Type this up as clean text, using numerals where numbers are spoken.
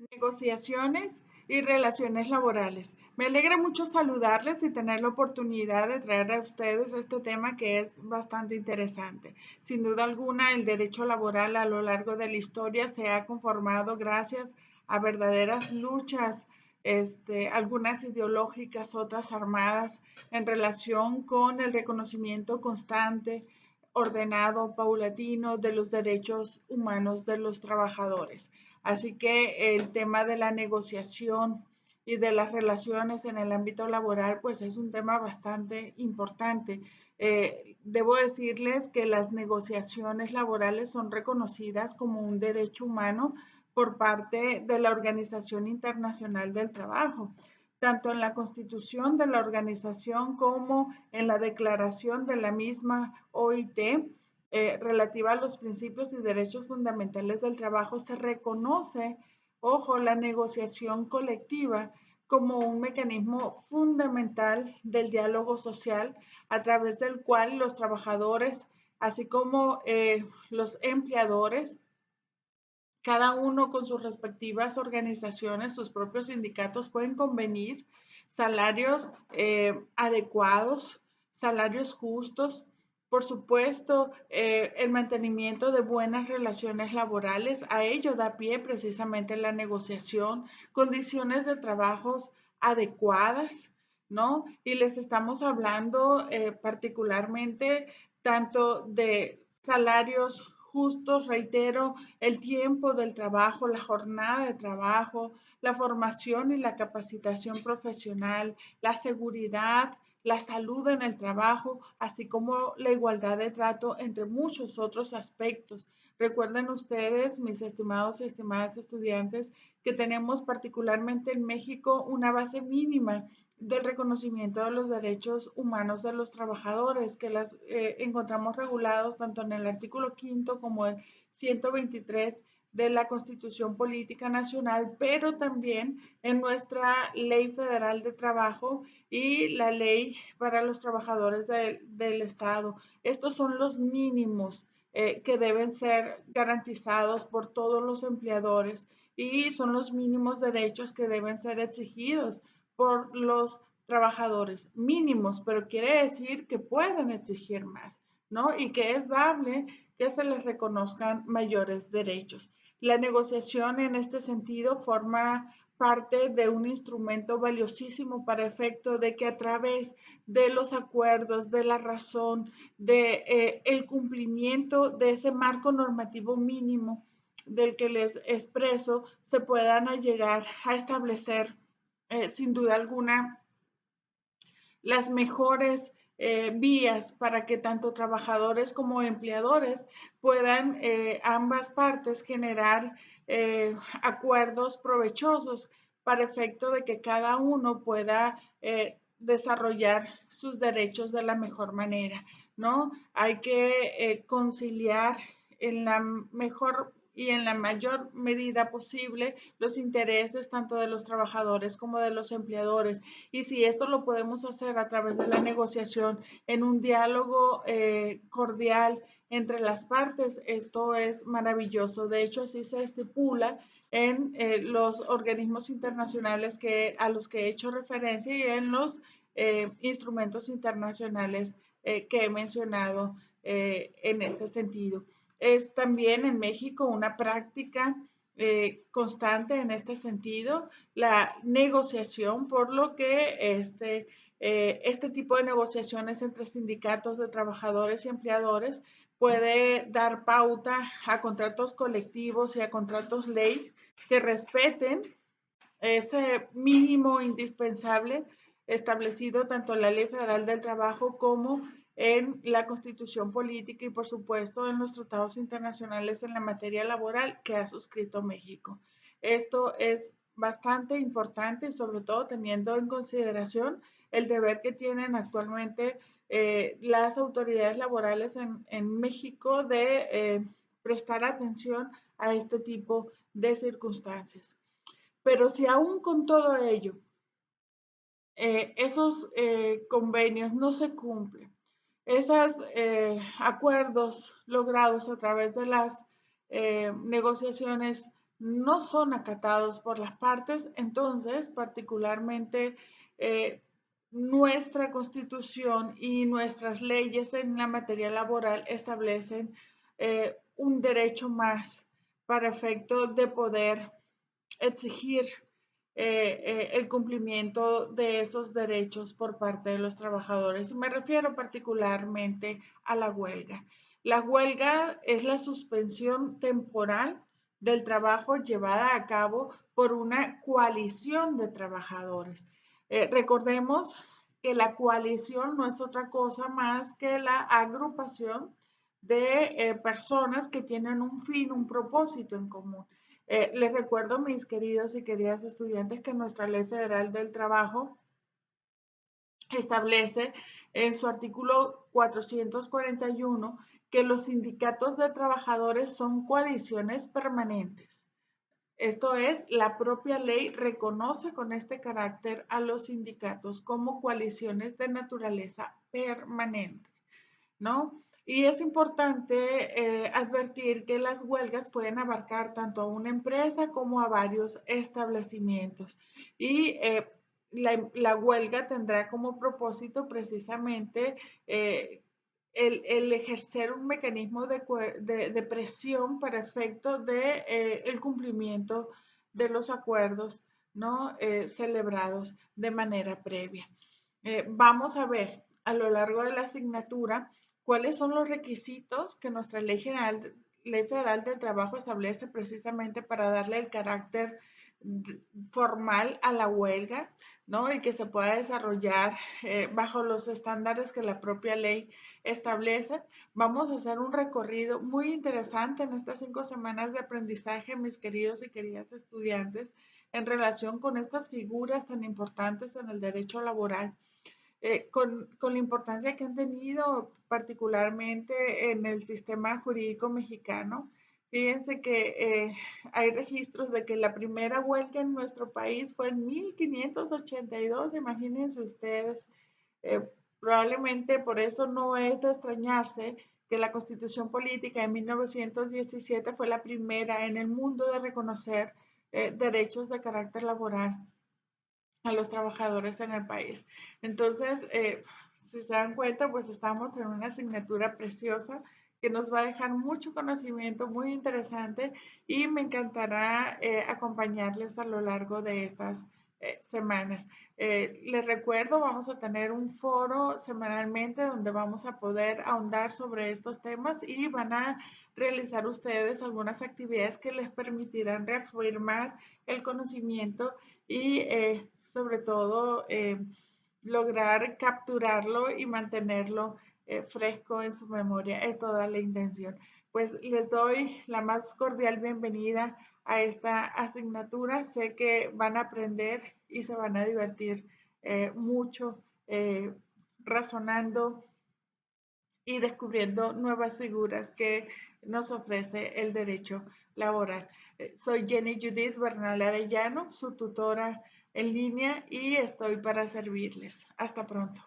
Negociaciones y relaciones laborales. Me alegra mucho saludarles y tener la oportunidad de traer a ustedes este tema que es bastante interesante. Sin duda alguna, el derecho laboral a lo largo de la historia se ha conformado gracias a verdaderas luchas, algunas ideológicas, otras armadas, en relación con el reconocimiento constante, ordenado, paulatino de los derechos humanos de los trabajadores. Así que el tema de la negociación y de las relaciones en el ámbito laboral, pues es un tema bastante importante. Debo decirles que las negociaciones laborales son reconocidas como un derecho humano por parte de la Organización Internacional del Trabajo, tanto en la Constitución de la organización como en la declaración de la misma OIT, relativa a los principios y derechos fundamentales del trabajo, se reconoce, ojo, la negociación colectiva como un mecanismo fundamental del diálogo social a través del cual los trabajadores, así como los empleadores, cada uno con sus respectivas organizaciones, sus propios sindicatos, pueden convenir salarios adecuados, salarios justos, por supuesto, el mantenimiento de buenas relaciones laborales. A ello da pie precisamente la negociación, condiciones de trabajos adecuadas, ¿no? Y les estamos hablando particularmente tanto de salarios justos, reitero, el tiempo del trabajo, la jornada de trabajo, la formación y la capacitación profesional, la seguridad, la salud en el trabajo, así como la igualdad de trato, entre muchos otros aspectos. Recuerden ustedes, mis estimados y estimadas estudiantes, que tenemos particularmente en México una base mínima del reconocimiento de los derechos humanos de los trabajadores, que las encontramos regulados tanto en el artículo quinto como el 123 de la Constitución Política Nacional, pero también en nuestra Ley Federal de Trabajo y la Ley para los Trabajadores del Estado. Estos son los mínimos que deben ser garantizados por todos los empleadores y son los mínimos derechos que deben ser exigidos por los trabajadores mínimos, pero quiere decir que pueden exigir más, ¿no? Y que es dable que se les reconozcan mayores derechos. La negociación en este sentido forma parte de un instrumento valiosísimo para efecto de que a través de los acuerdos, de la razón, de el cumplimiento de ese marco normativo mínimo del que les expreso, se puedan llegar a establecer sin duda alguna las mejores vías para que tanto trabajadores como empleadores puedan ambas partes generar acuerdos provechosos para efecto de que cada uno pueda desarrollar sus derechos de la mejor manera, ¿no? Hay que conciliar en la mejor y en la mayor medida posible los intereses tanto de los trabajadores como de los empleadores. Y si esto lo podemos hacer a través de la negociación en un diálogo cordial entre las partes, esto es maravilloso. De hecho, así se estipula en los organismos internacionales a los que he hecho referencia y en los instrumentos internacionales que he mencionado en este sentido. Es también en México una práctica constante en este sentido, la negociación, por lo que este tipo de negociaciones entre sindicatos de trabajadores y empleadores puede dar pauta a contratos colectivos y a contratos ley que respeten ese mínimo indispensable establecido tanto en la Ley Federal del Trabajo como en la Constitución Política y, por supuesto, en los tratados internacionales en la materia laboral que ha suscrito México. Esto es bastante importante, sobre todo teniendo en consideración el deber que tienen actualmente las autoridades laborales en México de prestar atención a este tipo de circunstancias. Pero si aún con todo ello esos convenios no se cumplen, esos acuerdos logrados a través de las negociaciones no son acatados por las partes, entonces particularmente nuestra Constitución y nuestras leyes en la materia laboral establecen un derecho más para efecto de poder exigir el cumplimiento de esos derechos por parte de los trabajadores. Me refiero particularmente a la huelga. La huelga es la suspensión temporal del trabajo llevada a cabo por una coalición de trabajadores. Recordemos que la coalición no es otra cosa más que la agrupación de personas que tienen un fin, un propósito en común. Les recuerdo, mis queridos y queridas estudiantes, que nuestra Ley Federal del Trabajo establece en su artículo 441 que los sindicatos de trabajadores son coaliciones permanentes. Esto es, la propia ley reconoce con este carácter a los sindicatos como coaliciones de naturaleza permanente, ¿no? Y es importante advertir que las huelgas pueden abarcar tanto a una empresa como a varios establecimientos. Y la huelga tendrá como propósito precisamente el ejercer un mecanismo de presión para efecto de el cumplimiento de los acuerdos, ¿no? Celebrados de manera previa. Vamos a ver a lo largo de la asignatura cuáles son los requisitos que nuestra Ley Federal del Trabajo establece precisamente para darle el carácter formal a la huelga, ¿no? Y que se pueda desarrollar bajo los estándares que la propia ley establece. Vamos a hacer un recorrido muy interesante en estas 5 semanas de aprendizaje, mis queridos y queridas estudiantes, en relación con estas figuras tan importantes en el derecho laboral, con la importancia que han tenido particularmente en el sistema jurídico mexicano. Fíjense que hay registros de que la primera huelga en nuestro país fue en 1582, imagínense ustedes. Eh, Probablemente por eso no es de extrañarse que la Constitución Política de 1917 fue la primera en el mundo de reconocer derechos de carácter laboral a los trabajadores en el país. Entonces, si se dan cuenta, pues estamos en una asignatura preciosa que nos va a dejar mucho conocimiento muy interesante y me encantará acompañarles a lo largo de estas semanas. Les recuerdo, vamos a tener un foro semanalmente donde vamos a poder ahondar sobre estos temas y van a realizar ustedes algunas actividades que les permitirán reafirmar el conocimiento y sobre todo lograr capturarlo y mantenerlo fresco en su memoria. Es toda la intención. Pues les doy la más cordial bienvenida a esta asignatura. Sé que van a aprender y se van a divertir mucho razonando y descubriendo nuevas figuras que nos ofrece el derecho laboral. Soy Jenny Judith Bernal Arellano, su tutora en línea, y estoy para servirles. Hasta pronto.